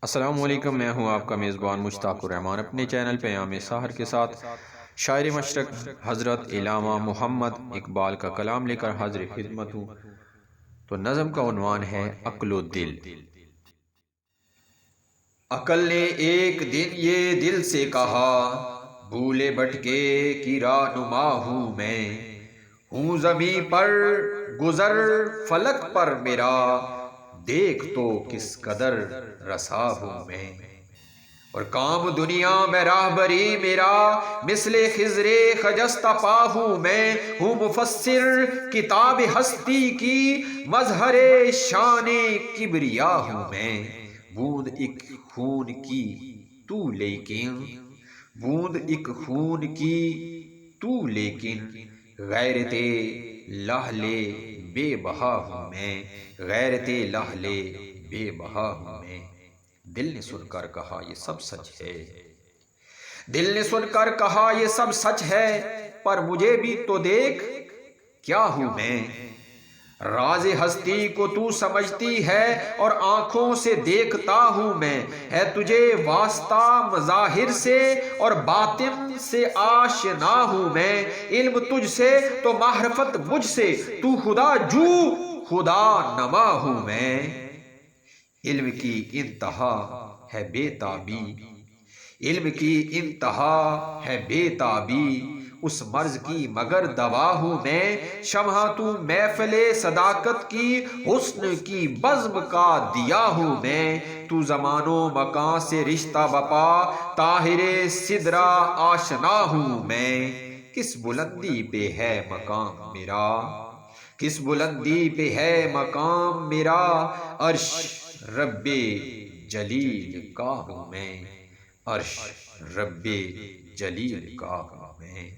السلام علیکم، میں ہوں آپ کا میزبان مشتاق الرحمان، اپنے چینل پیام سحر کے ساتھ شاعر مشرق حضرت علامہ محمد اقبال کا کلام لے کر حاضر خدمت ہوں۔ تو نظم کا عنوان ہے عقل و دل۔ عقل نے ایک دن یہ دل سے کہا، بھولے بھٹکے کی رہنما ہوں میں، ہوں زمیں پر گزر فلک پر میرا، دیکھ تو کس قدر رسا ہوں میں، اور کام دنیا میں راہبری میرا، مثل خضر خجستہ پا ہوں میں، ہوں مفسر کتاب ہستی کی، مظہر شان کبریا ہوں میں، بوند ایک خون کی تو لیکن، بوند ایک خون کی تو لیکن، غیرت لہلے بے بہا ہوں میں، غیرت لہلے بے بہا ہوں میں۔ دل نے سن کر کہا یہ سب سچ ہے، دل نے سن کر کہا یہ سب سچ ہے، پر مجھے بھی تو دیکھ کیا ہوں میں، راز ہستی کو تو سمجھتی ہے اور آنکھوں سے دیکھتا ہوں میں، ہے تجھے واسطہ مظاہر سے اور باطن سے آشنا ہوں میں، علم تجھ سے تو معرفت مجھ سے، تو خدا جو خدا نما ہوں میں، علم کی انتہا ہے بے تابی، علم کی انتہا ہے بے تابی، اس مرض کی مگر دوا ہوں میں، شمع تو محفل صداقت کی، حسن کی بزم کا دیا ہوں میں، تو زمان و مکان سے رشتہ بپا، طاہر سدرا آشنا ہوں میں، کس بلندی پہ ہے مقام میرا، کس بلندی پہ ہے مقام میرا، عرش رب جلیل کا ہوں میں، عرش رب جلیل کا ہوں میں۔